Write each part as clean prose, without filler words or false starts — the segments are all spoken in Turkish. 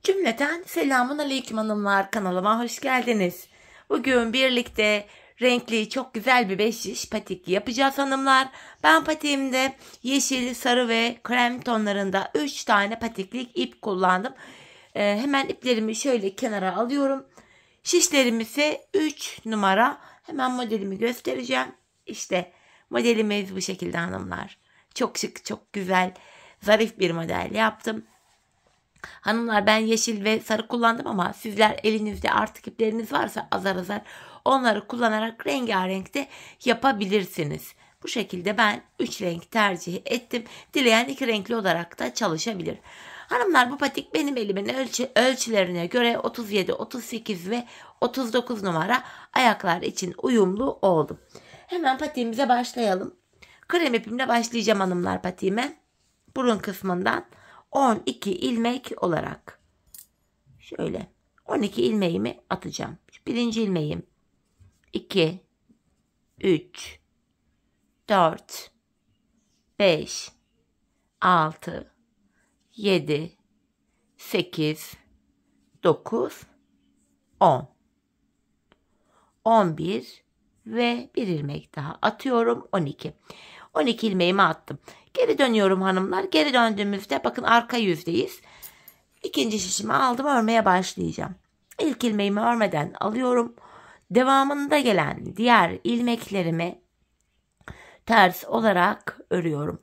Cümleten selamun aleyküm hanımlar, kanalıma hoş geldiniz. Bugün birlikte renkli çok güzel bir 5 şiş patik yapacağız hanımlar. Ben patiğimde yeşil, sarı ve krem tonlarında 3 tane patiklik ip kullandım. Hemen iplerimi şöyle kenara alıyorum. Şişlerim ise 3 numara. Hemen modelimi göstereceğim. İşte modelimiz bu şekilde hanımlar. Çok şık, çok güzel, zarif bir model yaptım. Hanımlar, ben yeşil ve sarı kullandım ama sizler elinizde artık ipleriniz varsa azar azar onları kullanarak rengarenk de yapabilirsiniz. Bu şekilde ben 3 renk tercih ettim. Dileyen 2 renkli olarak da çalışabilir. Hanımlar, bu patik benim elimin ölçülerine göre 37, 38 ve 39 numara ayaklar için uyumlu oldu. Hemen patiğimize başlayalım. Krem ipimle başlayacağım hanımlar patiğime. Burun kısmından 12 ilmek olarak şöyle 12 ilmeğimi atacağım. Birinci ilmeğim 2 3 4 5 6 7 8 9 10 11 ve bir ilmek daha atıyorum. 12 ilmeğimi attım. Geri dönüyorum hanımlar. Geri döndüğümüzde bakın arka yüzdeyiz. İkinci şişimi aldım, örmeye başlayacağım. İlk ilmeğimi örmeden alıyorum. Devamında gelen diğer ilmeklerimi ters olarak örüyorum.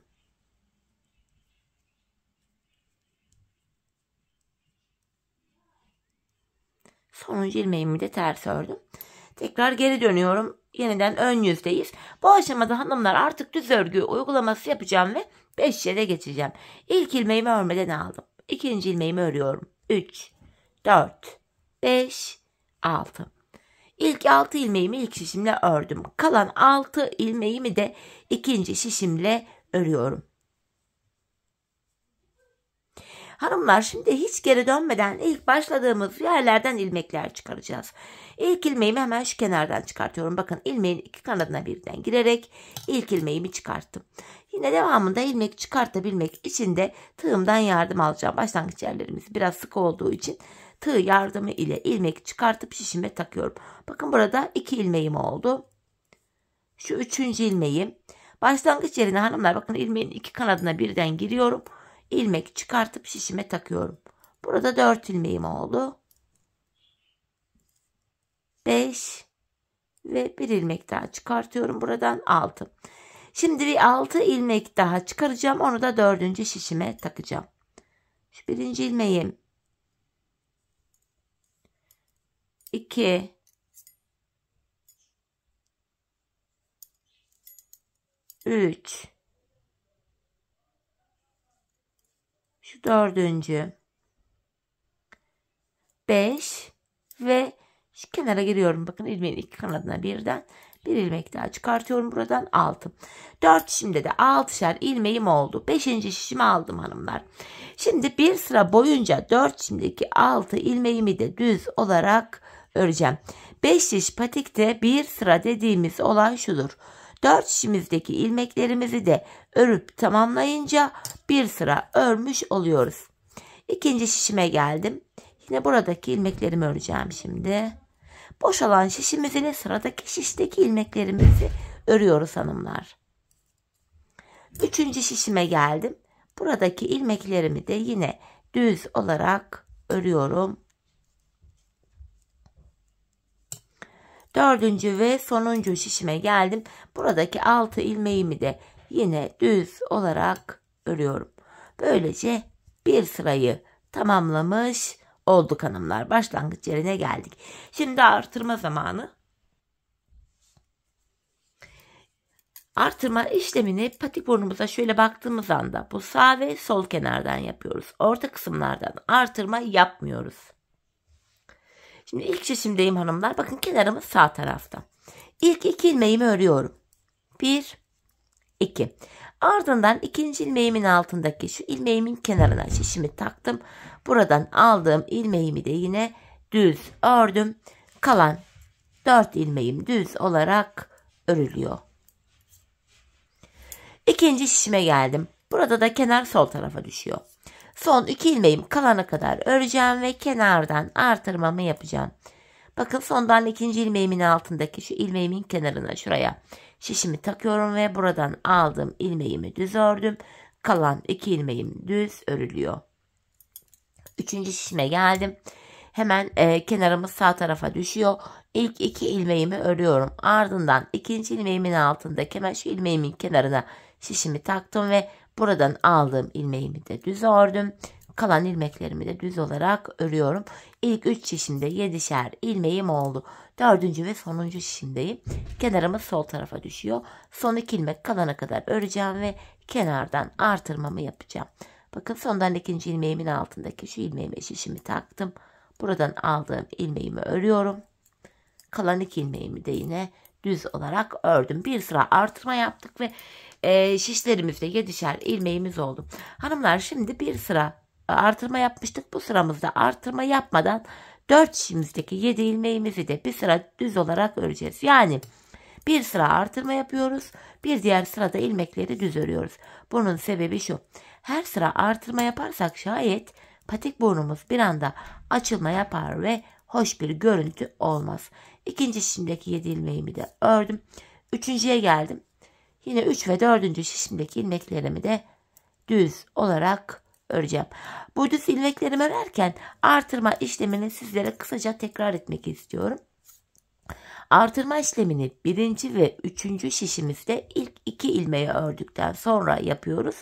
Sonuncu ilmeğimi de ters ördüm. Tekrar geri dönüyorum. Yeniden ön yüzdeyiz. Bu aşamada hanımlar artık düz örgü uygulaması yapacağım ve 5 yere geçeceğim. İlk ilmeğimi örmeden aldım. İkinci ilmeğimi örüyorum. 3, 4, 5, 6. İlk 6 ilmeğimi ilk şişimle ördüm. Kalan 6 ilmeğimi de ikinci şişimle örüyorum. Hanımlar, şimdi hiç geri dönmeden ilk başladığımız yerlerden ilmekler çıkaracağız. İlk ilmeğimi hemen şu kenardan çıkartıyorum. Bakın, ilmeğin iki kanadına birden girerek ilk ilmeğimi çıkarttım. Yine devamında ilmek çıkartabilmek için de tığımdan yardım alacağım. Başlangıç yerlerimiz biraz sık olduğu için tığ yardımı ile ilmek çıkartıp şişime takıyorum. Bakın, burada 2 ilmeğim oldu. Şu 3. ilmeğim. Başlangıç yerine hanımlar bakın, ilmeğin iki kanadına birden giriyorum. İlmek çıkartıp şişime takıyorum. Burada 4 ilmeğim oldu. 5 ve bir ilmek daha çıkartıyorum. Buradan 6. Şimdi bir 6 ilmek daha çıkaracağım. Onu da 4. şişime takacağım. Şu birinci ilmeğim. 2 3 şu 4. 5 ve şu kenara giriyorum. Bakın, ilmeğin iki kanadına birden bir ilmek daha çıkartıyorum. Buradan 6. 4 şimdi de 6'şer ilmeğim oldu. 5. şişimi aldım hanımlar. Şimdi bir sıra boyunca 4 şimdiki 6 ilmeğimi de düz olarak öreceğim. 5 şiş patikte bir sıra dediğimiz olay şudur. 4 şişimizdeki ilmeklerimizi de örüp tamamlayınca bir sıra örmüş oluyoruz. İkinci şişime geldim. Yine buradaki ilmeklerimi öreceğim şimdi. Boşalan şişimiz ile sıradaki şişteki ilmeklerimizi örüyoruz hanımlar. 3. şişime geldim. Buradaki ilmeklerimi de yine düz olarak örüyorum. 4. ve sonuncu şişime geldim. Buradaki 6 ilmeğimi de yine düz olarak örüyorum. Böylece bir sırayı tamamlamış olduk hanımlar. Başlangıç yerine geldik. Şimdi artırma zamanı. Artırma işlemini patik burnumuza şöyle baktığımız anda bu sağ ve sol kenardan yapıyoruz. Orta kısımlardan artırma yapmıyoruz. Şimdi ilk şişimdeyim hanımlar. Bakın, kenarımız sağ tarafta. İlk 2 ilmeğimi örüyorum. 1, 2. Ardından ikinci ilmeğimin altındaki şu ilmeğimin kenarına şişimi taktım. Buradan aldığım ilmeğimi de yine düz ördüm. Kalan 4 ilmeğim düz olarak örülüyor. İkinci şişime geldim. Burada da kenar sol tarafa düşüyor. Son 2 ilmeğim kalana kadar öreceğim ve kenardan artırmamı yapacağım. Bakın sondan ikinci ilmeğimin altındaki şu ilmeğimin kenarına şuraya şişimi takıyorum ve buradan aldığım ilmeğimi düz ördüm. Kalan 2 ilmeğim düz örülüyor. Üçüncü şişime geldim. Hemen kenarımız sağ tarafa düşüyor. İlk 2 ilmeğimi örüyorum. Ardından ikinci ilmeğimin altındaki hemen şu ilmeğimin kenarına şişimi taktım ve buradan aldığım ilmeğimi de düz ördüm. Kalan ilmeklerimi de düz olarak örüyorum. İlk 3 şişimde 7'şer ilmeğim oldu. 4. ve sonuncu şişimdeyim. Kenarımız sol tarafa düşüyor. Son 2 ilmek kalana kadar öreceğim ve kenardan artırmamı yapacağım. Bakın sondan ikinci ilmeğimin altındaki şu ilmeğime şişimi taktım. Buradan aldığım ilmeğimi örüyorum. Kalan 2 ilmeğimi de yine düz olarak ördüm. Bir sıra artırma yaptık ve şişlerimizde 7'şer ilmeğimiz oldu. Hanımlar şimdi bir sıra artırma yapmıştık. Bu sıramızda artırma yapmadan 4 şişimizdeki 7 ilmeğimizi de bir sıra düz olarak öreceğiz. Yani bir sıra artırma yapıyoruz. Bir diğer sırada ilmekleri düz örüyoruz. Bunun sebebi şu. Her sıra artırma yaparsak şayet patik burnumuz bir anda açılma yapar ve hoş bir görüntü olmaz. İkinci şişimdeki 7 ilmeğimi de ördüm. Üçüncüye geldim. Yine 3 ve 4. şişimdeki ilmeklerimi de düz olarak öreceğim. Bu düz ilmeklerimi örerken artırma işlemini sizlere kısaca tekrar etmek istiyorum. Artırma işlemini 1. ve 3. şişimizde ilk 2 ilmeği ördükten sonra yapıyoruz.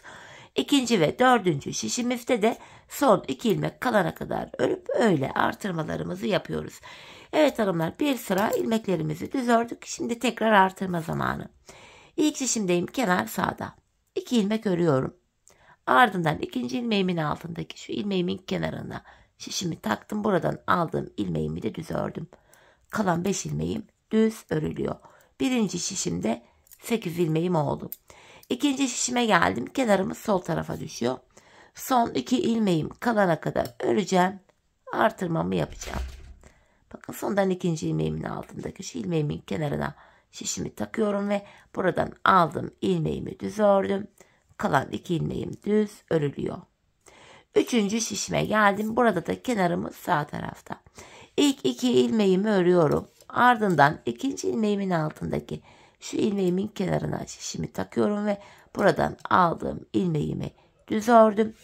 2. ve 4. şişimizde de son 2 ilmek kalana kadar örüp öyle artırmalarımızı yapıyoruz. Evet hanımlar, bir sıra ilmeklerimizi düz ördük. Şimdi tekrar artırma zamanı. İlk şişimdeyim, kenar sağda. 2 ilmek örüyorum. Ardından ikinci ilmeğimin altındaki şu ilmeğimin kenarına şişimi taktım. Buradan aldığım ilmeğimi de düz ördüm. Kalan 5 ilmeğim düz örülüyor. Birinci şişimde 8 ilmeğim oldu. İkinci şişime geldim. Kenarımız sol tarafa düşüyor. Son 2 ilmeğim kalana kadar öreceğim. Artırmamı yapacağım. Bakın sondan ikinci ilmeğimin altındaki şu ilmeğimin kenarına şişimi takıyorum ve buradan aldım ilmeğimi düz ördüm. Kalan 2 ilmeğim düz örülüyor. Üçüncü şişime geldim. Burada da kenarımız sağ tarafta. İlk 2 ilmeğimi örüyorum. Ardından ikinci ilmeğimin altındaki şu ilmeğimin kenarına şişimi takıyorum ve buradan aldığım ilmeğimi düz ördüm.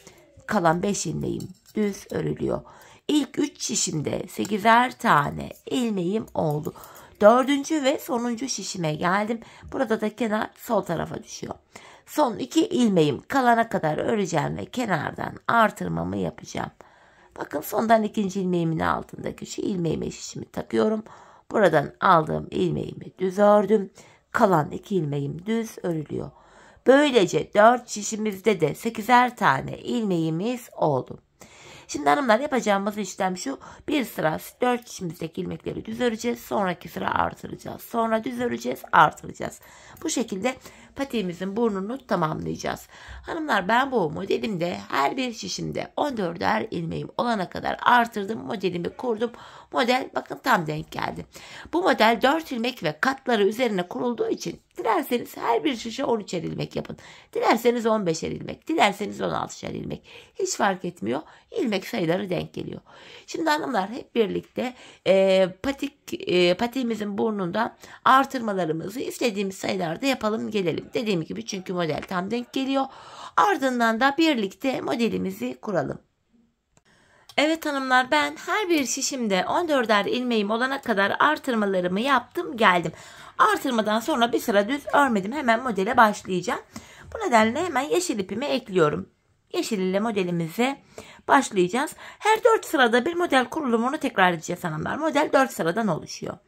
Kalan 5 ilmeğim düz örülüyor. İlk 3 şişimde 8'er tane ilmeğim oldu. 4. ve sonuncu şişime geldim. Burada da kenar sol tarafa düşüyor. Son 2 ilmeğim kalana kadar öreceğim ve kenardan artırmamı yapacağım. Bakın sondan ikinci ilmeğimin altındaki şu ilmeğime şişimi takıyorum. Buradan aldığım ilmeğimi düz ördüm. Kalan 2 ilmeğim düz örülüyor. Böylece 4 şişimizde de 8'er tane ilmeğimiz oldu. Şimdi hanımlar, yapacağımız işlem şu. Bir sıra 4 şişimizdeki ilmekleri düz öreceğiz. Sonraki sıra artıracağız. Sonra düz öreceğiz, artıracağız. Bu şekilde patiğimizin burnunu tamamlayacağız. Hanımlar, ben bu modelimde her bir şişimde 14'er ilmeğim olana kadar artırdım. Modelimi kurdum. Model bakın tam denk geldi. Bu model 4 ilmek ve katları üzerine kurulduğu için dilerseniz her bir şişe 13'er ilmek yapın. Dilerseniz 15'er ilmek. Dilerseniz 16'şer ilmek. Hiç fark etmiyor. İlmek sayıları denk geliyor. Şimdi hanımlar, hep birlikte patiğimizin burnunda artırmalarımızı istediğimiz sayılarda yapalım gelelim. Dediğim gibi, çünkü model tam denk geliyor. Ardından da birlikte modelimizi kuralım. Evet hanımlar, ben her bir şişimde 14'er ilmeğim olana kadar artırmalarımı yaptım geldim. Artırmadan sonra bir sıra düz örmedim. Hemen modele başlayacağım. Bu nedenle hemen yeşil ipimi ekliyorum. Yeşil ile modelimize başlayacağız. Her 4 sırada bir model kurulumunu tekrar edeceğiz hanımlar. Model 4 sıradan oluşuyor.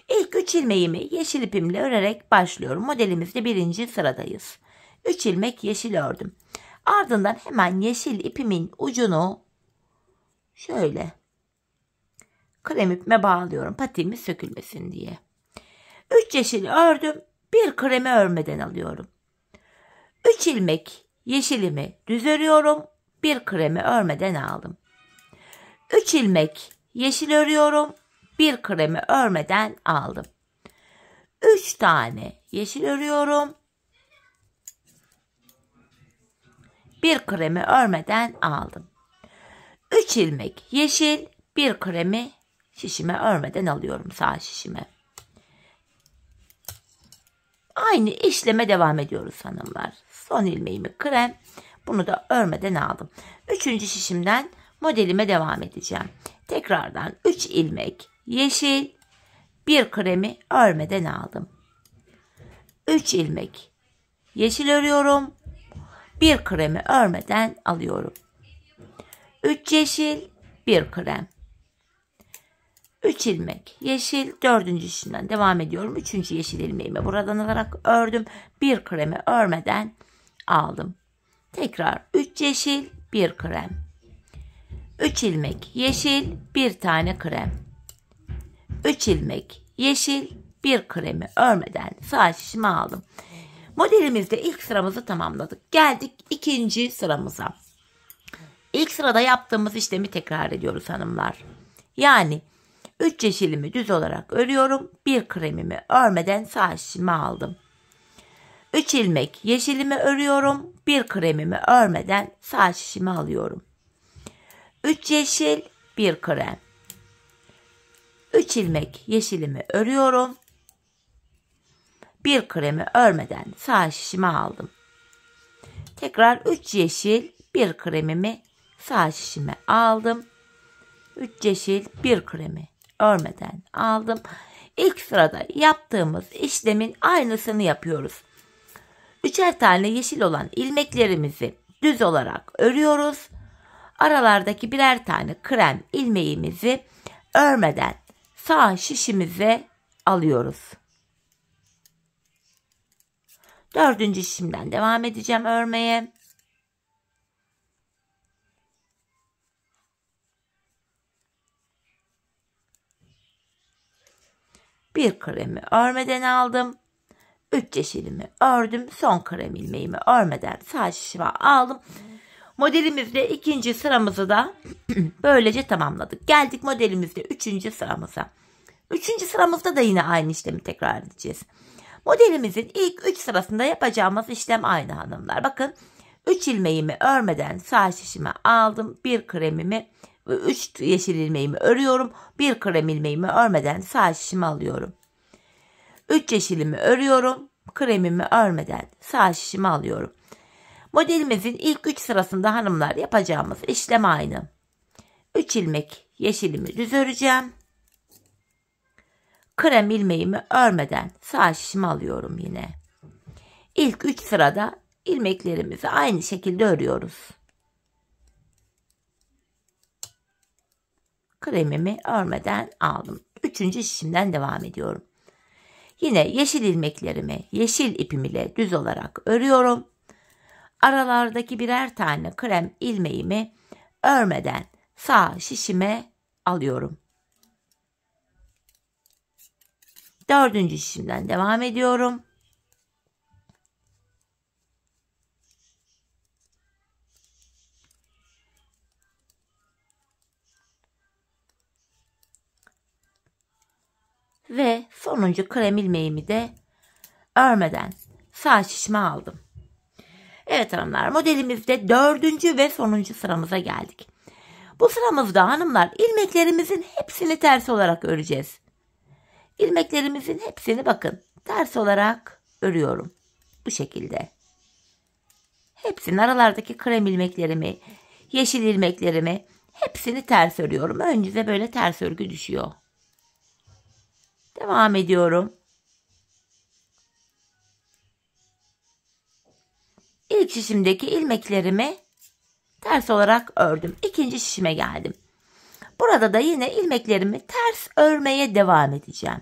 İlk 3 ilmeğimi yeşil ipimle örerek başlıyorum. Modelimizde 1. sıradayız. 3 ilmek yeşil ördüm. Ardından hemen yeşil ipimin ucunu şöyle krem ipime bağlıyorum. Patiğimiz sökülmesin diye. 3 yeşil ördüm. Bir kremi örmeden alıyorum. 3 ilmek yeşilimi düz örüyorum. Bir kremi örmeden aldım. 3 ilmek yeşil örüyorum. Bir kremi örmeden aldım. 3 tane yeşil örüyorum. Bir kremi örmeden aldım. 3 ilmek yeşil, bir kremi şişime örmeden alıyorum, sağ şişime. Aynı işleme devam ediyoruz hanımlar. Son ilmeğimi krem, bunu da örmeden aldım. 3. şişimden modelime devam edeceğim. Tekrardan 3 ilmek yeşil, bir kremi örmeden aldım. 3 ilmek yeşil örüyorum, bir kremi örmeden alıyorum. 3 yeşil, bir krem. 3 ilmek yeşil, 4. şişimden devam ediyorum. 3. yeşil ilmeğimi buradan alarak ördüm. Bir kremi örmeden aldım. Tekrar 3 yeşil, bir krem. 3 ilmek yeşil, bir tane krem. 3 ilmek yeşil, bir kremi örmeden sağ şişime aldım. Modelimizde ilk sıramızı tamamladık. Geldik ikinci sıramıza. İlk sırada yaptığımız işlemi tekrar ediyoruz hanımlar. Yani 3 yeşilimi düz olarak örüyorum. Bir kremimi örmeden sağ şişime aldım. 3 ilmek yeşilimi örüyorum. Bir kremimi örmeden sağ şişime alıyorum. 3 yeşil, bir krem. 3 ilmek yeşilimi örüyorum. Bir kremi örmeden sağ şişime aldım. Tekrar 3 yeşil, bir kremimi sağ şişime aldım. 3 yeşil, bir kremi örmeden aldım. İlk sırada yaptığımız işlemin aynısını yapıyoruz. 3'er tane yeşil olan ilmeklerimizi düz olarak örüyoruz. Aralardaki birer tane krem ilmeğimizi örmeden sağ şişimize alıyoruz. 4. şişimden devam edeceğim örmeye. Bir kremi örmeden aldım. 3 yeşilimi ördüm. Son krem ilmeğimi örmeden sağ şişime aldım. Modelimizde ikinci sıramızı da böylece tamamladık. Geldik modelimizde 3. sıramıza. 3. sıramızda da yine aynı işlemi tekrar edeceğiz. Modelimizin ilk 3 sırasında yapacağımız işlem aynı hanımlar. Bakın 3 ilmeğimi örmeden sağ şişime aldım. Bir kremimi, 3 yeşil ilmeğimi örüyorum. Bir krem ilmeğimi örmeden sağ şişime alıyorum. 3 yeşilimi örüyorum. Kremimi örmeden sağ şişime alıyorum. Modelimizin ilk 3 sırasında hanımlar yapacağımız işlem aynı. 3 ilmek yeşilimi düz öreceğim. Krem ilmeğimi örmeden sağ şişime alıyorum yine. İlk 3 sırada ilmeklerimizi aynı şekilde örüyoruz. Kremimi örmeden aldım. 3. şişimden devam ediyorum. Yine yeşil ilmeklerimi yeşil ipim ile düz olarak örüyorum. Aralardaki birer tane krem ilmeğimi örmeden sağ şişime alıyorum. 4. şişimden devam ediyorum. Ve sonuncu krem ilmeğimi de örmeden sağ şişime aldım. Evet hanımlar, modelimizde 4. ve sonuncu sıramıza geldik. Bu sıramızda hanımlar ilmeklerimizin hepsini ters olarak öreceğiz. İlmeklerimizin hepsini bakın ters olarak örüyorum. Bu şekilde. Hepsinin aralardaki krem ilmeklerimi, yeşil ilmeklerimi hepsini ters örüyorum. Önce böyle ters örgü düşüyor. Devam ediyorum. İlk şişimdeki ilmeklerimi ters olarak ördüm. İkinci şişime geldim. Burada da yine ilmeklerimi ters örmeye devam edeceğim.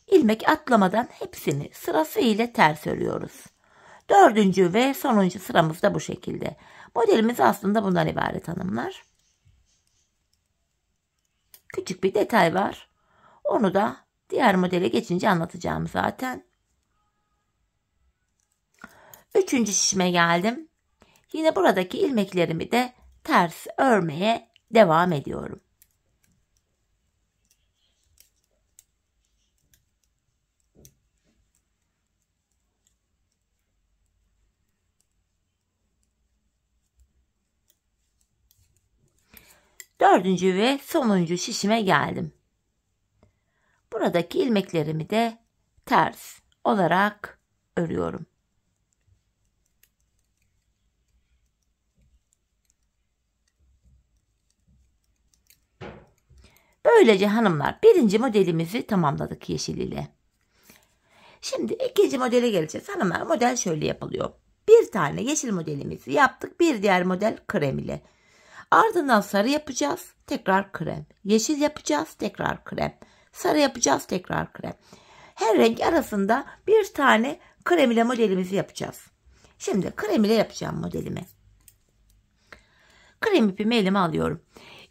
İlmek atlamadan hepsini sırasıyla ters örüyoruz. 4. ve sonuncu sıramız da bu şekilde. Modelimiz aslında bundan ibaret hanımlar. Küçük bir detay var. Onu da diğer modele geçince anlatacağım zaten. 3. şişime geldim. Yine buradaki ilmeklerimi de ters örmeye devam ediyorum. Dördüncü ve sonuncu şişime geldim. Buradaki ilmeklerimi de ters olarak örüyorum. Böylece hanımlar birinci modelimizi tamamladık yeşil ile. Şimdi ikinci modele geleceğiz. Hanımlar model şöyle yapılıyor. Bir tane yeşil modelimizi yaptık. Bir diğer model krem ile. Ardından sarı yapacağız. Tekrar krem. Yeşil yapacağız. Tekrar krem. Sarı yapacağız. Tekrar krem. Her renk arasında bir tane krem ile modelimizi yapacağız. Şimdi krem ile yapacağım modelimi. Krem ipimi elime alıyorum.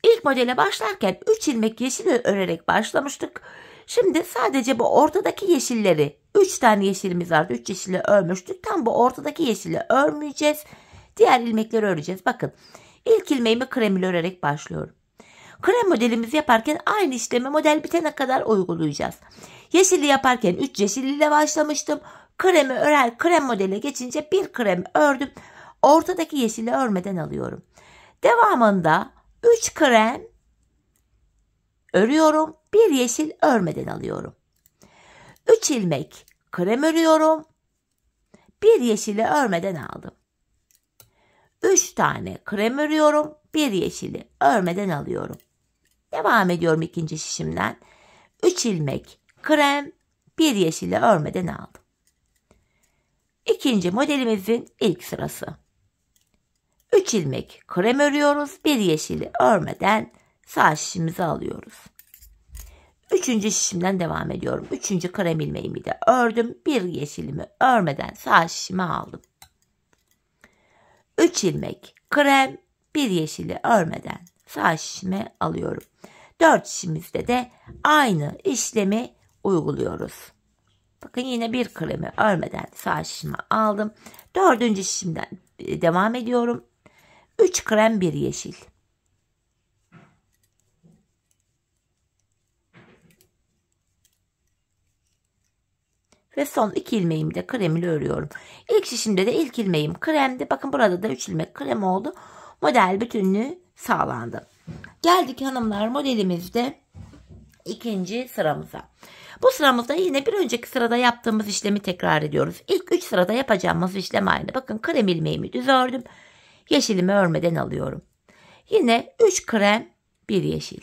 İlk modele başlarken 3 ilmek yeşil örerek başlamıştık. Şimdi sadece bu ortadaki yeşilleri 3 tane yeşilimiz vardı. 3 yeşille örmüştük. Tam bu ortadaki yeşille örmeyeceğiz. Diğer ilmekleri öreceğiz. Bakın ilk ilmeğimi krem ile örerek başlıyorum. Krem modelimizi yaparken aynı işlemi model bitene kadar uygulayacağız. Yeşili yaparken 3 yeşil ile başlamıştım. Krem modele geçince bir krem ördüm. Ortadaki yeşili örmeden alıyorum. Devamında 3 krem örüyorum. Bir yeşil örmeden alıyorum. 3 ilmek krem örüyorum. Bir yeşili örmeden aldım. 3 tane krem örüyorum. Bir yeşili örmeden alıyorum. Devam ediyorum ikinci şişimden. 3 ilmek krem, bir yeşili örmeden aldım. İkinci modelimizin ilk sırası. 3 ilmek krem örüyoruz. Bir yeşili örmeden sağ şişimizi alıyoruz. Üçüncü şişimden devam ediyorum. Üçüncü krem ilmeğimi de ördüm. Bir yeşilimi örmeden sağ şişimi aldım. 3 ilmek krem, bir yeşili örmeden sağ şişime alıyorum. 4 şişimizde de aynı işlemi uyguluyoruz. Bakın yine bir kremi örmeden sağ şişime aldım. Dördüncü şişimden devam ediyorum. 3 krem, bir yeşil. Ve son 2 ilmeğimi de krem ile örüyorum. İlk şişimde de ilk ilmeğim kremdi. Bakın burada da 3 ilmek krem oldu. Model bütünlüğü sağlandı. Geldik hanımlar modelimizde ikinci sıramıza. Bu sıramızda yine bir önceki sırada yaptığımız işlemi tekrar ediyoruz. İlk 3 sırada yapacağımız işlem aynı. Bakın krem ilmeğimi düz ördüm. Yeşilimi örmeden alıyorum. Yine 3 krem, bir yeşil.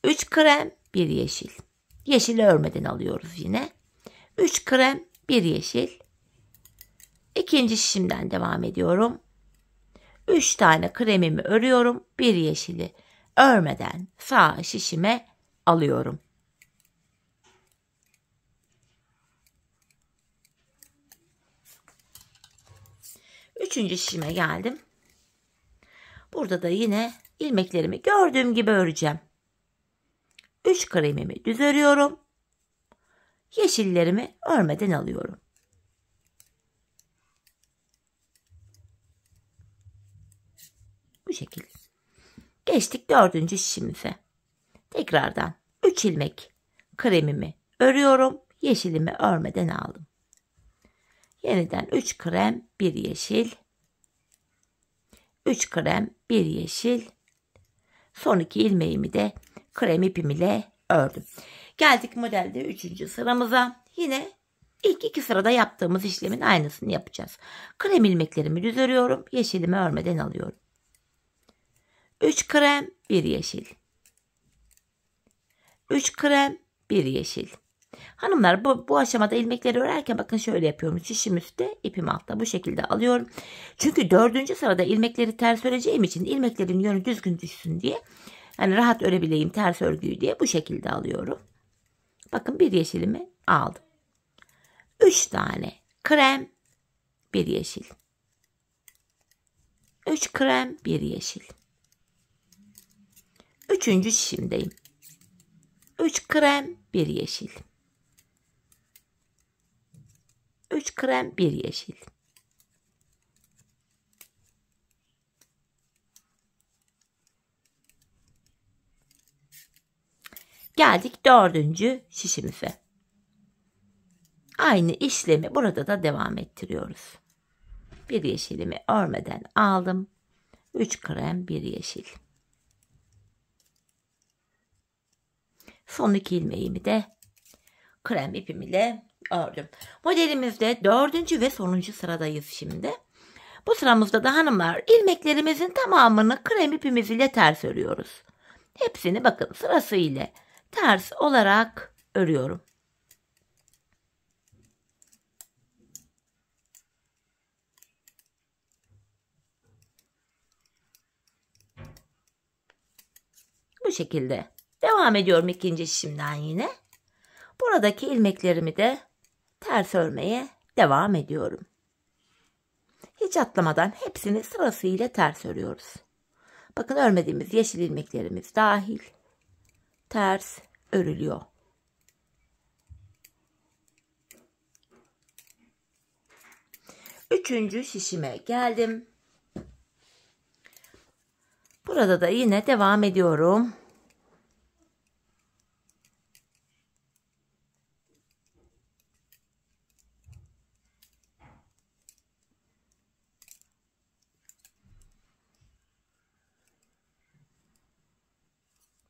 3 krem, bir yeşil. Yeşili örmeden alıyoruz yine. 3 krem, bir yeşil. İkinci şişimden devam ediyorum. 3 tane kremimi örüyorum. Bir yeşili örmeden sağ şişime alıyorum. Üçüncü şişime geldim. Burada da yine ilmeklerimi gördüğüm gibi öreceğim. 3 kremimi düz örüyorum. Yeşillerimi örmeden alıyorum. Bu şekilde. Geçtik dördüncü şişimize. Tekrardan 3 ilmek kremimi örüyorum. Yeşilimi örmeden aldım. Yeniden 3 krem, bir yeşil. 3 krem, bir yeşil. Son 2 ilmeğimi de krem ipim ile ördüm. Geldik modelde 3. sıramıza. Yine ilk 2 sırada yaptığımız işlemin aynısını yapacağız. Krem ilmeklerimi düz örüyorum. Yeşilimi örmeden alıyorum. 3 krem, bir yeşil. 3 krem, bir yeşil. Hanımlar bu aşamada ilmekleri örerken bakın şöyle yapıyorum. Şişim üstte, ipim altta. Bu şekilde alıyorum. Çünkü 4. sırada ilmekleri ters öreceğim için ilmeklerin yönü düzgün düşsün diye. Hani rahat örebileyim ters örgüyü diye bu şekilde alıyorum. Bakın bir yeşilimi aldım. 3 tane krem, bir yeşil. 3 krem, bir yeşil. 3. şişimdeyim. 3 krem, bir yeşil. 3 krem, bir yeşil. Geldik 4. şişimize. Aynı işlemi burada da devam ettiriyoruz. Bir yeşilimi örmeden aldım. 3 krem, 1 yeşil. Son 2 ilmeğimi de krem ipim ile ördüm. Modelimizde 4. ve sonuncu sıradayız şimdi. Bu sıramızda da hanımlar ilmeklerimizin tamamını krem ipimiz ile ters örüyoruz. Hepsini bakın sırasıyla ters olarak örüyorum. Bu şekilde devam ediyorum ikinci şişimden yine. Buradaki ilmeklerimi de ters örmeye devam ediyorum. Hiç atlamadan hepsini sırasıyla ters örüyoruz. Bakın örmediğimiz yeşil ilmeklerimiz dahil ters örülüyor. Üçüncü şişime geldim. Burada da yine devam ediyorum.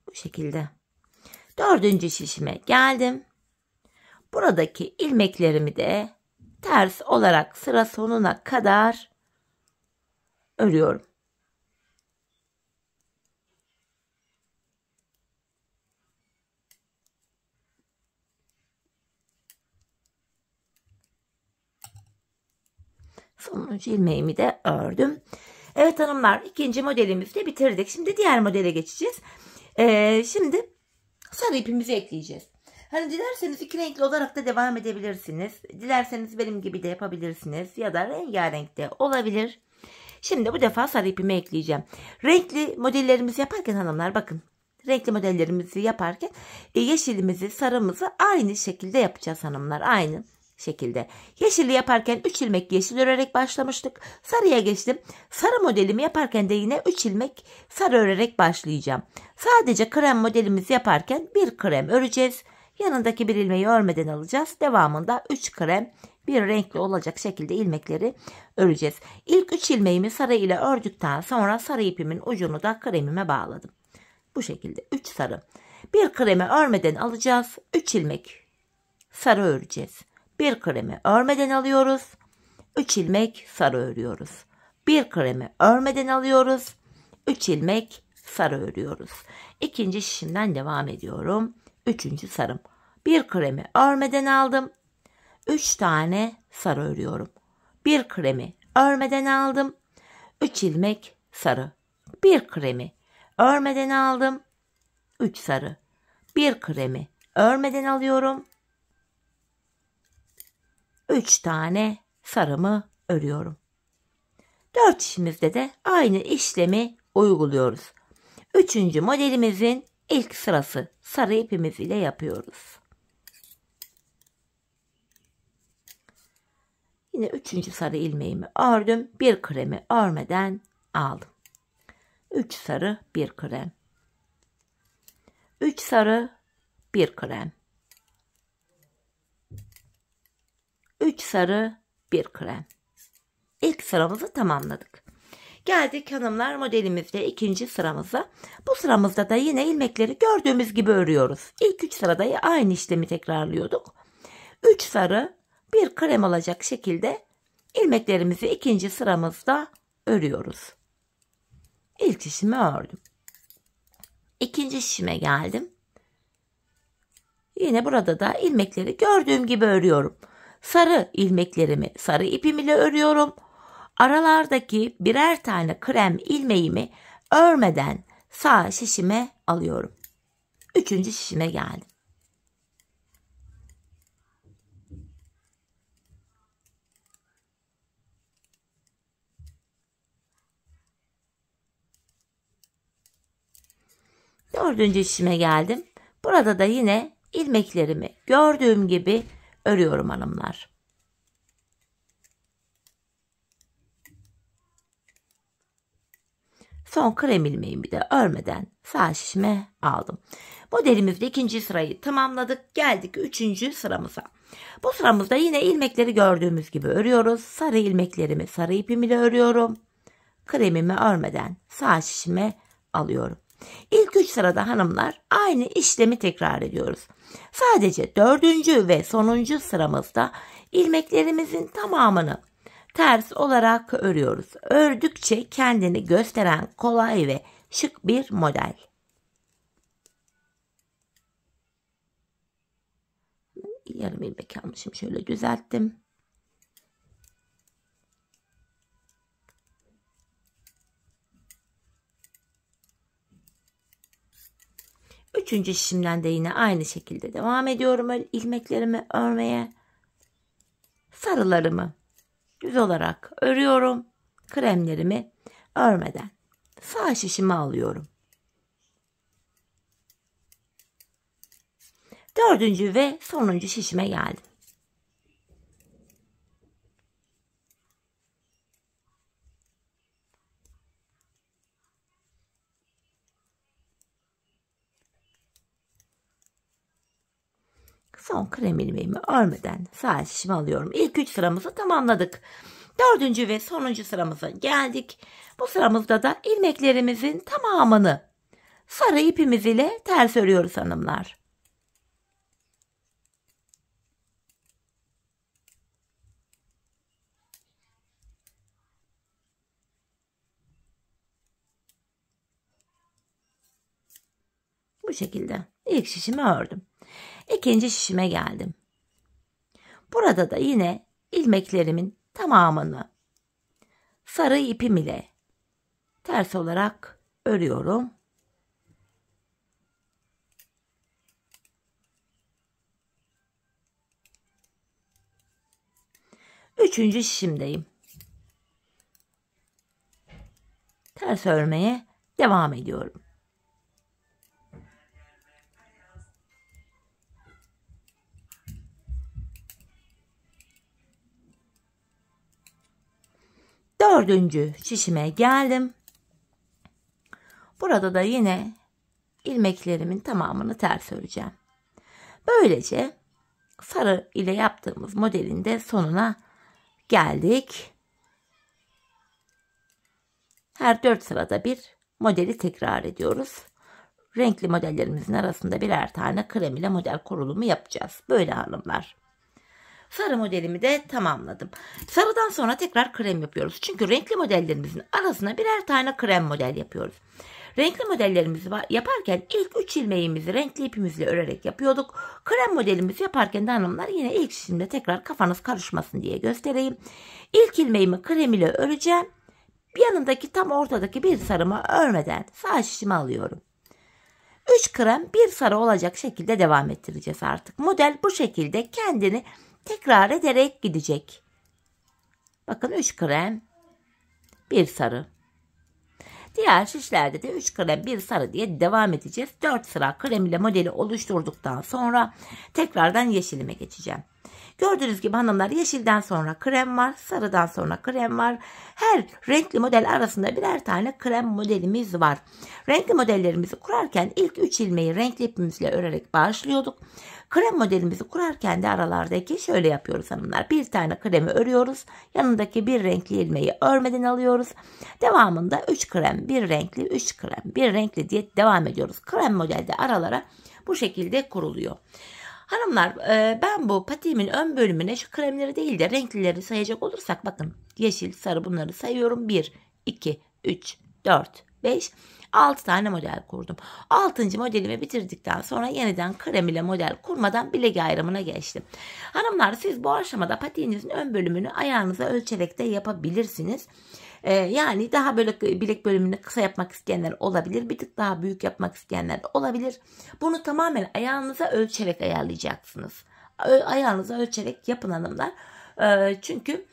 Bu şekilde. 4. şişime geldim. Buradaki ilmeklerimi de ters olarak sıra sonuna kadar örüyorum. Sonuncu ilmeğimi de ördüm. Evet hanımlar, ikinci modelimizi de bitirdik. Şimdi diğer modele geçeceğiz. Şimdi sarı ipimizi ekleyeceğiz. Hani dilerseniz iki renkli olarak da devam edebilirsiniz. Dilerseniz benim gibi de yapabilirsiniz. Ya da rengarenk de olabilir. Şimdi bu defa sarı ipimi ekleyeceğim. Renkli modellerimizi yaparken hanımlar bakın. Renkli modellerimizi yaparken yeşilimizi, sarımızı aynı şekilde yapacağız hanımlar. Aynı şekilde. Yeşili yaparken 3 ilmek yeşil örerek başlamıştık. Sarıya geçtim. Sarı modelimi yaparken de yine 3 ilmek sarı örerek başlayacağım. Sadece krem modelimizi yaparken 1 krem öreceğiz. Yanındaki bir ilmeği örmeden alacağız. Devamında 3 krem, bir renkli olacak şekilde ilmekleri öreceğiz. İlk 3 ilmeğimi sarı ile ördükten sonra sarı ipimin ucunu da kremime bağladım. Bu şekilde 3 sarı. Bir kremi örmeden alacağız. 3 ilmek sarı öreceğiz. Bir kremi örmeden alıyoruz. 3 ilmek sarı örüyoruz. Bir kremi örmeden alıyoruz. 3 ilmek sarı örüyoruz. İkinci şişimden devam ediyorum. Üçüncü sarım. Bir kremi örmeden aldım. 3 tane sarı örüyorum. Bir kremi örmeden aldım. 3 ilmek sarı. Bir kremi örmeden aldım. 3 sarı. Bir kremi örmeden alıyorum. 3 tane sarımı örüyorum. 4 şişimizde de aynı işlemi uyguluyoruz. 3. modelimizin ilk sırası sarı ipimiz ile yapıyoruz. Yine 3. sarı ilmeğimi ördüm. Bir kremi örmeden aldım. 3 sarı, 1 krem. 3 sarı, 1 krem. 3 sarı, 1 krem. İlk sıramızı tamamladık. Geldik hanımlar modelimizde ikinci sıramıza. Bu sıramızda da yine ilmekleri gördüğümüz gibi örüyoruz. İlk 3 sırada aynı işlemi tekrarlıyorduk. 3 sarı, 1 krem olacak şekilde ilmeklerimizi ikinci sıramızda örüyoruz. İlk şişimi ördüm. İkinci şişime geldim. Yine burada da ilmekleri gördüğüm gibi örüyorum. Sarı ilmeklerimi sarı ipim ile örüyorum. Aralardaki birer tane krem ilmeğimi örmeden sağ şişime alıyorum. Üçüncü şişime geldim. Dördüncü şişime geldim. Burada da yine ilmeklerimi gördüğüm gibi örüyorum hanımlar. Son krem ilmeğimi de örmeden sağ şişime aldım. Modelimizde ikinci sırayı tamamladık. Geldik üçüncü sıramıza. Bu sıramızda yine ilmekleri gördüğümüz gibi örüyoruz. Sarı ilmeklerimi sarı ipim ile örüyorum. kremimi örmeden sağ şişime alıyorum. İlk 3 sırada hanımlar aynı işlemi tekrar ediyoruz. Sadece 4. ve sonuncu sıramızda ilmeklerimizin tamamını ters olarak örüyoruz. Ördükçe kendini gösteren kolay ve şık bir model. Yarım ilmek almışım, şöyle düzelttim. Üçüncü şişimden de yine aynı şekilde devam ediyorum ilmeklerimi örmeye. Sarılarımı düz olarak örüyorum. Kremlerimi örmeden sağ şişimi alıyorum. 4. ve sonuncu şişime geldim. Son krem ilmeğimi örmeden sağ şişimi alıyorum. İlk 3 sıramızı tamamladık. 4. ve sonuncu sıramıza geldik. Bu sıramızda da ilmeklerimizin tamamını sarı ipimiz ile ters örüyoruz hanımlar. Bu şekilde ilk şişimi ördüm. İkinci şişime geldim. Burada da yine ilmeklerimin tamamını sarı ipim ile ters olarak örüyorum. Üçüncü şişimdeyim. Ters örmeye devam ediyorum. Dördüncü şişime geldim. Burada da yine ilmeklerimin tamamını ters öreceğim. Böylece sarı ile yaptığımız modelin de sonuna geldik. Her 4 sırada bir modeli tekrar ediyoruz. Renkli modellerimizin arasında birer tane krem ile model kurulumu yapacağız. Böyle hanımlar. Sarı modelimi de tamamladım. Sarıdan sonra tekrar krem yapıyoruz. Çünkü renkli modellerimizin arasına birer tane krem model yapıyoruz. Renkli modellerimizi yaparken ilk 3 ilmeğimizi renkli ipimizle örerek yapıyorduk. Krem modelimizi yaparken de hanımlar yine ilk şişimde tekrar kafanız karışmasın diye göstereyim. İlk ilmeğimi krem ile öreceğim. Bir yanındaki tam ortadaki bir sarımı örmeden sağ şişimi alıyorum. 3 krem 1 sarı olacak şekilde devam ettireceğiz artık. Model bu şekilde kendini tekrar ederek gidecek. Bakın 3 krem 1 sarı. Diğer şişlerde de 3 krem 1 sarı diye devam edeceğiz. 4 sıra krem ile modeli oluşturduktan sonra tekrardan yeşilime geçeceğim. Gördüğünüz gibi hanımlar, yeşilden sonra krem var, sarıdan sonra krem var. Her renkli model arasında birer tane krem modelimiz var. Renkli modellerimizi kurarken ilk 3 ilmeği renkli ipimizle örerek başlıyorduk. Krem modelimizi kurarken de aralardaki şöyle yapıyoruz hanımlar. Bir tane kremi örüyoruz. Yanındaki bir renkli ilmeği örmeden alıyoruz. Devamında 3 krem, 1 renkli, 3 krem, 1 renkli diye devam ediyoruz. Krem modelde aralara bu şekilde kuruluyor. Hanımlar, ben bu patiğimin ön bölümüne şu kremleri değil de renklileri sayacak olursak bakın yeşil, sarı bunları sayıyorum. 1, 2, 3, 4, 5, 6 tane model kurdum. 6. modelimi bitirdikten sonra yeniden krem ile model kurmadan bilek ayrımına geçtim. Hanımlar, siz bu aşamada patiğinizin ön bölümünü ayağınıza ölçerek de yapabilirsiniz. Yani daha böyle bilek bölümünü kısa yapmak isteyenler olabilir. Bir tık daha büyük yapmak isteyenler olabilir. Bunu tamamen ayağınıza ölçerek ayarlayacaksınız. Ayağınıza ölçerek yapın hanımlar. Çünkü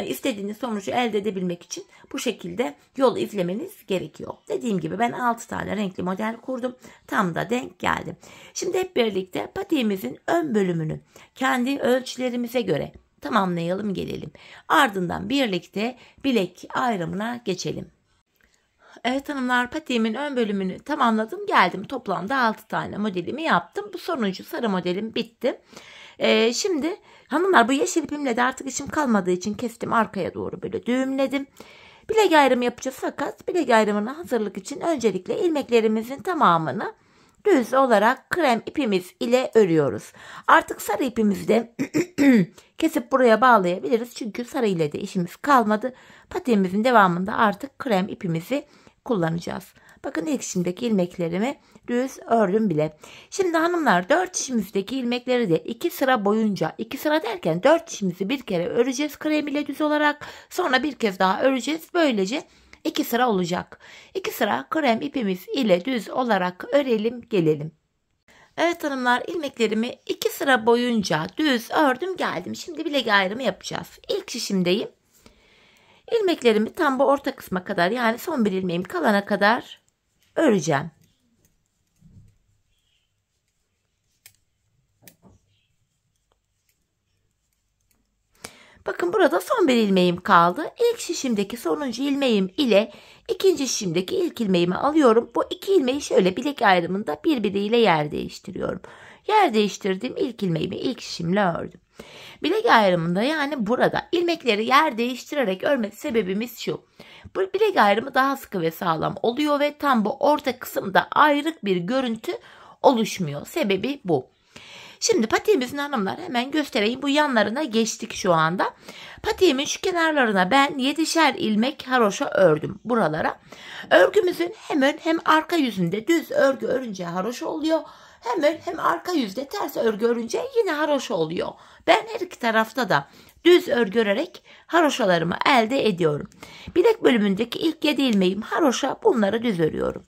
istediğiniz sonucu elde edebilmek için bu şekilde yol izlemeniz gerekiyor. Dediğim gibi ben 6 tane renkli model kurdum. Tam da denk geldi. Şimdi hep birlikte patiğimizin ön bölümünü kendi ölçülerimize göre tamamlayalım gelelim. Ardından birlikte bilek ayrımına geçelim. Evet hanımlar, patiğimin ön bölümünü tamamladım geldim. Toplamda 6 tane modelimi yaptım. Bu sonuncu sarı modelim bitti. Şimdi hanımlar, bu yeşil ipimle de artık işim kalmadığı için kestim, arkaya doğru böyle düğümledim. Bilek ayrımı yapacağız fakat bilek ayrımına hazırlık için öncelikle ilmeklerimizin tamamını düz olarak krem ipimiz ile örüyoruz. Artık sarı ipimizi de kesip buraya bağlayabiliriz. Çünkü sarı ile de işimiz kalmadı. Patiğimizin devamında artık krem ipimizi kullanacağız. Bakın ilk şimdiki ilmeklerimi düz ördüm bile. Şimdi hanımlar 4 dişimizdeki ilmekleri de 2 sıra boyunca, 2 sıra derken 4 dişimizi bir kere öreceğiz krem ile düz olarak. Sonra bir kez daha öreceğiz. Böylece 2 sıra olacak. 2 sıra krem ipimiz ile düz olarak örelim gelelim. Evet hanımlar, ilmeklerimi 2 sıra boyunca düz ördüm geldim. Şimdi bilek ayrımı yapacağız. İlk şişimdeyim. İlmeklerimi tam bu orta kısma kadar, yani son bir ilmeğim kalana kadar öreceğim. Bakın burada son bir ilmeğim kaldı. İlk şişimdeki sonuncu ilmeğim ile ikinci şişimdeki ilk ilmeğimi alıyorum. Bu iki ilmeği şöyle bilek ayrımında birbiriyle yer değiştiriyorum. Yer değiştirdiğim ilk ilmeğimi ilk şişimle ördüm. Bilek ayrımında, yani burada ilmekleri yer değiştirerek örme sebebimiz şu. Bu bilek ayrımı daha sıkı ve sağlam oluyor ve tam bu orta kısımda ayrık bir görüntü oluşmuyor. Sebebi bu. Şimdi patiğimizin hanımlar hemen göstereyim. Bu yanlarına geçtik şu anda. Patiğimin şu kenarlarına ben 7'şer ilmek haroşa ördüm buralara. Örgümüzün hem ön hem arka yüzünde düz örgü örünce haroşa oluyor. Hem ön hem arka yüzde ters örgü örünce yine haroşa oluyor. Ben her iki tarafta da düz örgü örerek haroşalarımı elde ediyorum. Bilek bölümündeki ilk 7 ilmeğim haroşa, bunları düz örüyorum.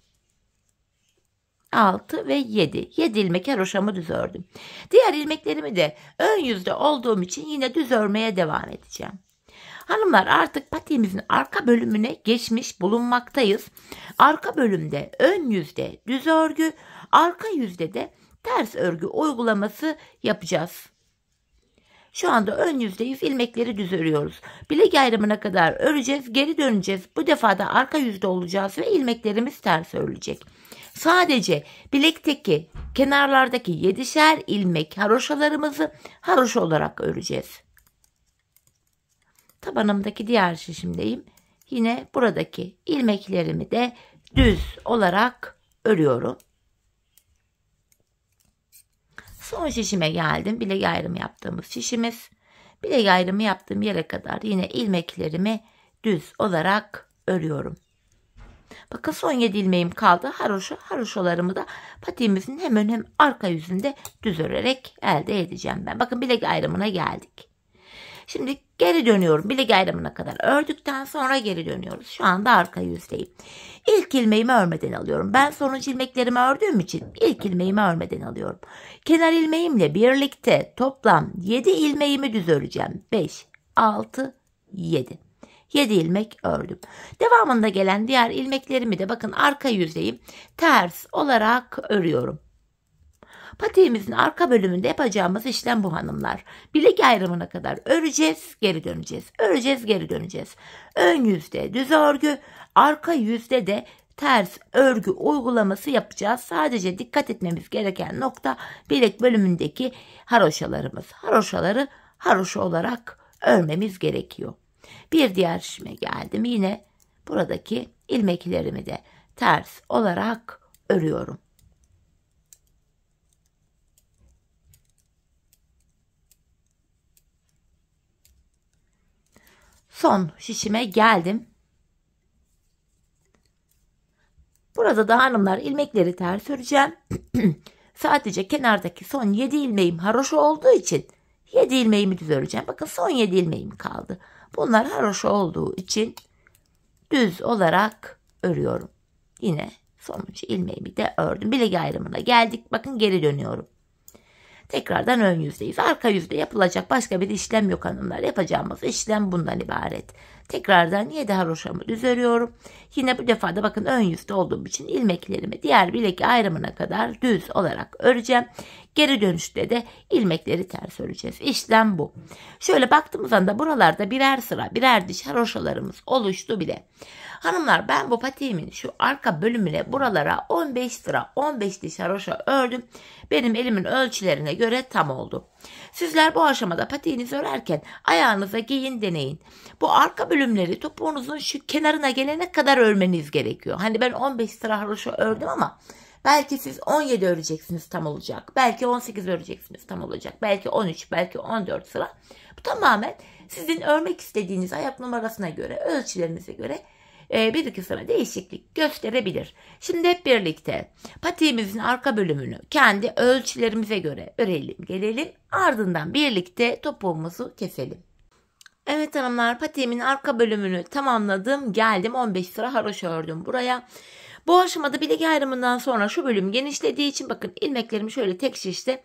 6 ve 7. 7 ilmek haroşamı düz ördüm. Diğer ilmeklerimi de ön yüzde olduğum için yine düz örmeye devam edeceğim. Hanımlar, artık patiğimizin arka bölümüne geçmiş bulunmaktayız. Arka bölümde ön yüzde düz örgü, arka yüzde de ters örgü uygulaması yapacağız. Şu anda ön yüzdeyiz, ilmekleri düz örüyoruz. Bilek ayrımına kadar öreceğiz, geri döneceğiz. Bu defa da arka yüzde olacağız ve ilmeklerimiz ters örülecek. Sadece bilekteki kenarlardaki 7'şer ilmek haroşalarımızı haroşa olarak öreceğiz. Tabanımdaki diğer şişimdeyim. Yine buradaki ilmeklerimi de düz olarak örüyorum. Son şişime geldim. Bilek ayrımı yaptığımız şişimiz. Bilek ayrımı yaptığım yere kadar yine ilmeklerimi düz olarak örüyorum. Bakın son 7 ilmeğim kaldı. Haroşalarımı da patiğimizin hem ön hem arka yüzünde düz örerek elde edeceğim ben. Bakın bilek ayrımına geldik. Şimdi geri dönüyorum. Bilek ayrımına kadar ördükten sonra geri dönüyoruz. Şu anda arka yüzdeyim. İlk ilmeğimi örmeden alıyorum. Ben sonuncu ilmeklerimi ördüğüm için ilk ilmeğimi örmeden alıyorum. Kenar ilmeğimle birlikte toplam 7 ilmeğimi düz öreceğim. 5, 6, 7. 7 ilmek ördüm. Devamında gelen diğer ilmeklerimi de bakın arka yüzdeyim, ters olarak örüyorum. Patiğimizin arka bölümünde yapacağımız işlem bu hanımlar. Bilek ayrımına kadar öreceğiz, geri döneceğiz. Öreceğiz, geri döneceğiz. Ön yüzde düz örgü, arka yüzde de ters örgü uygulaması yapacağız. Sadece dikkat etmemiz gereken nokta bilek bölümündeki haroşalarımız. Haroşaları haroşa olarak örmemiz gerekiyor. Bir diğer şişime geldim. Yine buradaki ilmeklerimi de ters olarak örüyorum. Son şişime geldim. Burada da hanımlar ilmekleri ters öreceğim. Sadece kenardaki son 7 ilmeğim haroşa olduğu için 7 ilmeğimi düz öreceğim. Bakın son 7 ilmeğim kaldı. Bunlar haroşa olduğu için düz olarak örüyorum. Yine sonuncu ilmeğimi de ördüm. Bilek ayrımına geldik. Bakın geri dönüyorum. Tekrardan ön yüzdeyiz. Arka yüzde yapılacak başka bir işlem yok hanımlar. Yapacağımız işlem bundan ibaret. Tekrardan 7 haroşamı düz örüyorum. Yine bu defa da bakın ön yüzde olduğum için ilmeklerimi diğer bilek ayrımına kadar düz olarak öreceğim. Geri dönüşte de ilmekleri ters öreceğiz. İşlem bu. Şöyle baktığımız anda buralarda birer sıra birer diş haroşalarımız oluştu bile. Hanımlar, ben bu patiğimin şu arka bölümüne buralara 15 sıra 15 diş haroşa ördüm. Benim elimin ölçülerine göre tam oldu. Sizler bu aşamada patiğinizi örerken ayağınıza giyin, deneyin. Bu arka bölümleri topuğunuzun şu kenarına gelene kadar örmeniz gerekiyor. Hani ben 15 sıra haroşa ördüm ama belki siz 17 öreceksiniz, tam olacak. Belki 18 öreceksiniz, tam olacak. Belki 13, belki 14 sıra. Bu tamamen sizin örmek istediğiniz ayak numarasına göre, ölçülerinize göre bir iki sıra değişiklik gösterebilir. Şimdi hep birlikte patiğimizin arka bölümünü kendi ölçülerimize göre örelim, gelelim. Ardından birlikte topuğumuzu keselim. Evet hanımlar, patiğimin arka bölümünü tamamladım. Geldim 15 sıra haroşa ördüm buraya. Bu aşamada bilek ayrımından sonra şu bölüm genişlediği için bakın ilmeklerimi şöyle tek şişte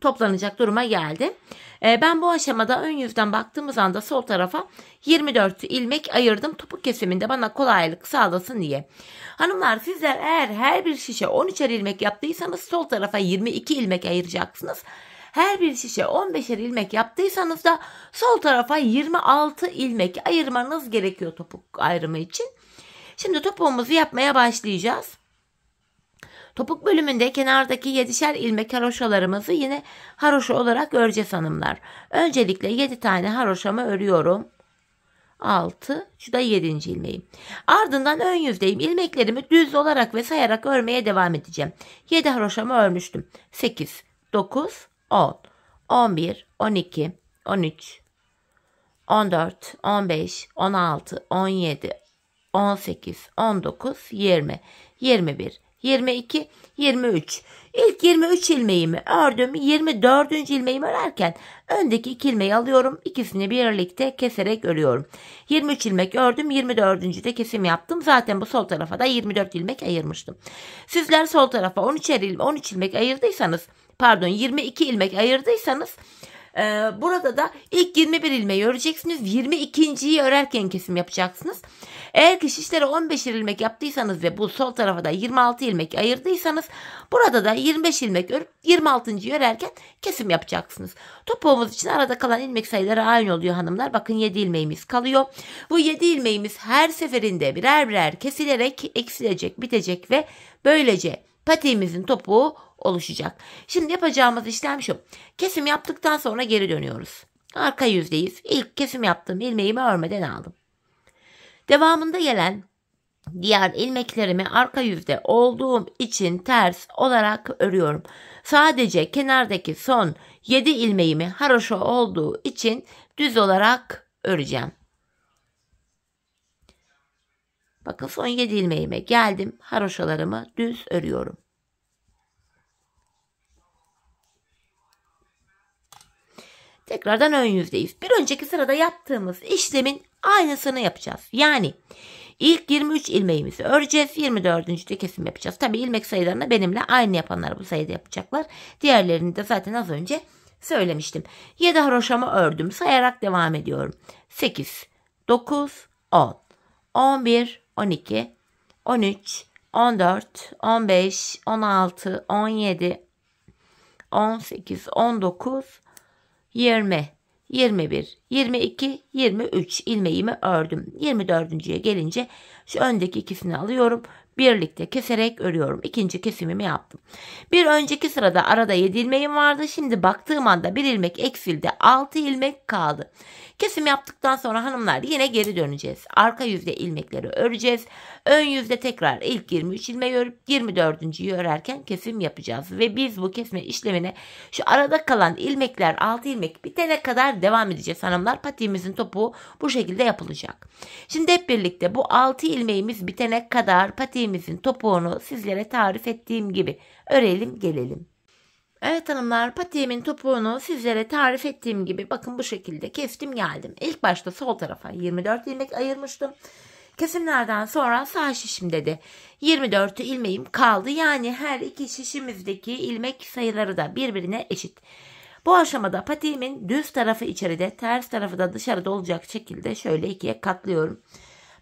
toplanacak duruma geldi. Ben bu aşamada ön yüzden baktığımız anda sol tarafa 24 ilmek ayırdım. Topuk kesiminde bana kolaylık sağlasın diye. Hanımlar, sizler eğer her bir şişe 13'er ilmek yaptıysanız sol tarafa 22 ilmek ayıracaksınız. Her bir şişe 15'er ilmek yaptıysanız da sol tarafa 26 ilmek ayırmanız gerekiyor topuk ayrımı için. Şimdi topuğumuzu yapmaya başlayacağız. Topuk bölümünde kenardaki 7'şer ilmek haroşalarımızı yine haroşa olarak öreceğiz hanımlar. Öncelikle 7 tane haroşamı örüyorum. 6, şu da 7. ilmeğim. Ardından ön yüzdeyim. İlmeklerimi düz olarak ve sayarak örmeye devam edeceğim. 7 haroşamı örmüştüm. 8, 9, 10, 11, 12, 13, 14, 15, 16, 17, 18, 19, 20, 21, 22, 23. İlk 23 ilmeğimi ördüm. 24. ilmeğimi örerken öndeki 2 ilmeği alıyorum. İkisini birlikte keserek örüyorum. 23 ilmek ördüm. 24. de kesim yaptım. Zaten bu sol tarafa da 24 ilmek ayırmıştım. Sizler sol tarafa 13 ilmek ayırdıysanız, pardon 22 ilmek ayırdıysanız burada da ilk 21 ilmeği öreceksiniz. 22.yi örerken kesim yapacaksınız. Eğer ki şişlere 15'er ilmek yaptıysanız ve bu sol tarafa da 26 ilmek ayırdıysanız burada da 25 ilmek örüp 26.yi örerken kesim yapacaksınız. Topuğumuz için arada kalan ilmek sayıları aynı oluyor hanımlar. Bakın 7 ilmeğimiz kalıyor. Bu 7 ilmeğimiz her seferinde birer birer kesilerek eksilecek, bitecek ve böylece patiğimizin topuğu oluşacak. Şimdi yapacağımız işlem şu. Kesim yaptıktan sonra geri dönüyoruz. Arka yüzdeyiz. İlk kesim yaptığım ilmeğimi örmeden aldım. Devamında gelen diğer ilmeklerimi arka yüzde olduğum için ters olarak örüyorum. Sadece kenardaki son 7 ilmeğimi haroşa olduğu için düz olarak öreceğim. Bakın son 7 ilmeğime geldim. Haroşalarımı düz örüyorum. Tekrardan ön yüzdeyiz. Bir önceki sırada yaptığımız işlemin aynısını yapacağız. Yani ilk 23 ilmeğimizi öreceğiz. 24. de kesim yapacağız. Tabi ilmek sayılarını benimle aynı yapanlar bu sayıda yapacaklar. Diğerlerini de zaten az önce söylemiştim. 7 haroşamı ördüm. Sayarak devam ediyorum. 8, 9, 10, 11, 12, 13, 14, 15, 16, 17, 18, 19, 20, 21, 22, 23 ilmeğimi ördüm. 24.ye gelince şu öndeki ikisini alıyorum. Birlikte keserek örüyorum. İkinci kesimimi yaptım. Bir önceki sırada arada 7 ilmeğim vardı. Şimdi baktığım anda bir ilmek eksildi. 6 ilmek kaldı. Kesim yaptıktan sonra hanımlar yine geri döneceğiz. Arka yüzde ilmekleri öreceğiz. Ön yüzde tekrar ilk 23 ilmeği örüp 24.yi örerken kesim yapacağız. Ve biz bu kesme işlemine şu arada kalan ilmekler 6 ilmek bitene kadar devam edeceğiz hanımlar. Patiğimizin topuğu bu şekilde yapılacak. Şimdi hep birlikte bu 6 ilmeğimiz bitene kadar patiğimizin topuğunu sizlere tarif ettiğim gibi örelim, gelelim. Evet hanımlar, patiğimin topuğunu sizlere tarif ettiğim gibi bakın bu şekilde kestim geldim. İlk başta sol tarafa 24 ilmek ayırmıştım. Kesimlerden sonra sağ şişimde de 24 ilmeğim kaldı. Yani her iki şişimizdeki ilmek sayıları da birbirine eşit. Bu aşamada patiğimin düz tarafı içeride, ters tarafı da dışarıda olacak şekilde şöyle ikiye katlıyorum.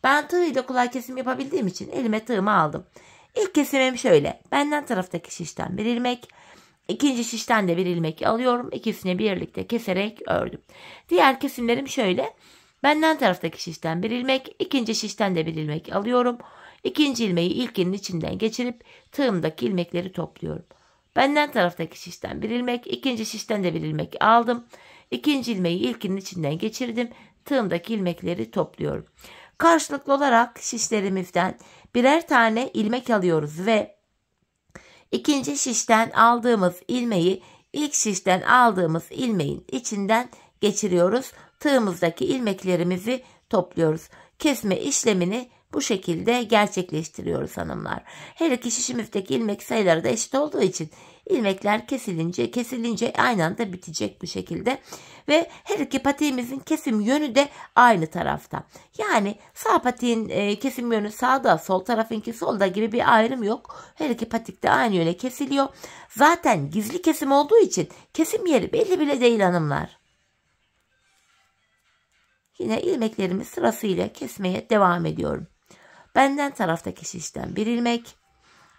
Ben tığ ile kolay kesim yapabildiğim için elime tığımı aldım. İlk kesimim şöyle. Benden taraftaki şişten bir ilmek, ikinci şişten de bir ilmek alıyorum. İkisini birlikte keserek ördüm. Diğer kesimlerim şöyle. Benden taraftaki şişten bir ilmek, ikinci şişten de bir ilmek alıyorum. İkinci ilmeği ilkinin içinden geçirip tığımdaki ilmekleri topluyorum. Benden taraftaki şişten bir ilmek, ikinci şişten de bir ilmek aldım. İkinci ilmeği ilkinin içinden geçirdim. Tığımdaki ilmekleri topluyorum. Karşılıklı olarak şişlerimizden birer tane ilmek alıyoruz ve ikinci şişten aldığımız ilmeği ilk şişten aldığımız ilmeğin içinden geçiriyoruz. Tığımızdaki ilmeklerimizi topluyoruz. Kesme işlemini bu şekilde gerçekleştiriyoruz hanımlar. Her iki şişimizdeki ilmek sayıları da eşit olduğu için ilmekler kesilince aynı anda bitecek bu şekilde. Ve her iki patiğimizin kesim yönü de aynı tarafta. Yani sağ patiğin kesim yönü sağda, sol tarafınki solda gibi bir ayrım yok. Her iki patik de aynı yöne kesiliyor. Zaten gizli kesim olduğu için kesim yeri belli bile değil hanımlar. Yine ilmeklerimi sırasıyla kesmeye devam ediyorum. Benden taraftaki şişten bir ilmek,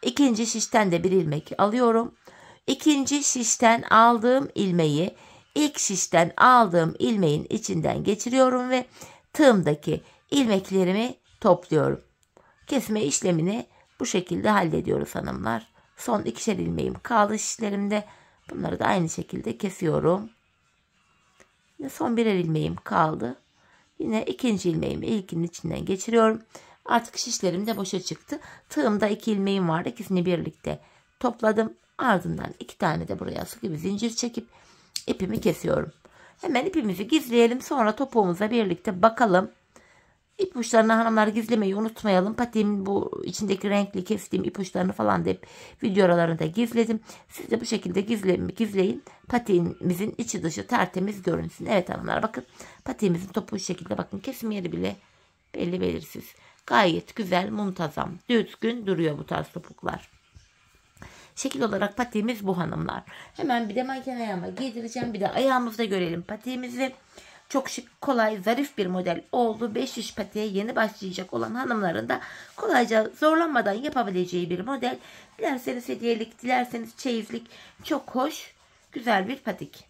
ikinci şişten de bir ilmek alıyorum. İkinci şişten aldığım ilmeği ilk şişten aldığım ilmeğin içinden geçiriyorum ve tığımdaki ilmeklerimi topluyorum. Kesme işlemini bu şekilde hallediyoruz hanımlar. Son ikişer ilmeğim kaldı şişlerimde. Bunları da aynı şekilde kesiyorum. Son birer ilmeğim kaldı. Yine ikinci ilmeğimi ilkinin içinden geçiriyorum. Artık şişlerim de boşa çıktı. Tığımda 2 ilmeğim vardı. İkisini birlikte topladım. Ardından 2 tane de buraya sıkı bir zincir çekip ipimi kesiyorum. Hemen ipimizi gizleyelim. Sonra topuğumuza birlikte bakalım. İpuçlarını hanımlar gizlemeyi unutmayalım. Patiğimin bu içindeki renkli kestiğim ipuçlarını falan da hep video aralarında gizledim. Siz de bu şekilde gizleyin. Patiğimizin içi dışı tertemiz görünsün. Evet hanımlar bakın. Patiğimizin topuğu şekilde bakın. Kesim yeri bile belli belirsiz. Gayet güzel, muntazam, düzgün duruyor bu tarz topuklar. Şekil olarak patiğimiz bu hanımlar. Hemen bir de manken ayağıma giydireceğim. Bir de ayağımızda görelim patiğimizi. Çok şık, kolay, zarif bir model oldu. 500 patiğe yeni başlayacak olan hanımların da kolayca zorlanmadan yapabileceği bir model. Dilerseniz hediyelik, dilerseniz çeyizlik. Çok hoş, güzel bir patik.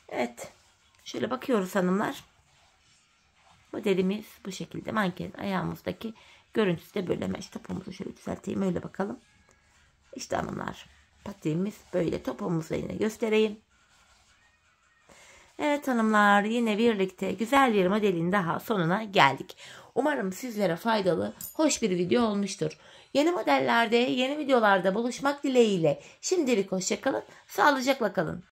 Evet. Şöyle bakıyoruz hanımlar. Modelimiz bu şekilde. Manken ayağımızdaki görüntüsü de böyle. Hemen topumuzu şöyle düzelteyim. Öyle bakalım. İşte hanımlar. Patiğimiz böyle. Topumuzu da yine göstereyim. Evet hanımlar, yine birlikte güzel bir modelin daha sonuna geldik. Umarım sizlere faydalı, hoş bir video olmuştur. Yeni modellerde, yeni videolarda buluşmak dileğiyle. Şimdilik hoşça kalın, sağlıcakla kalın.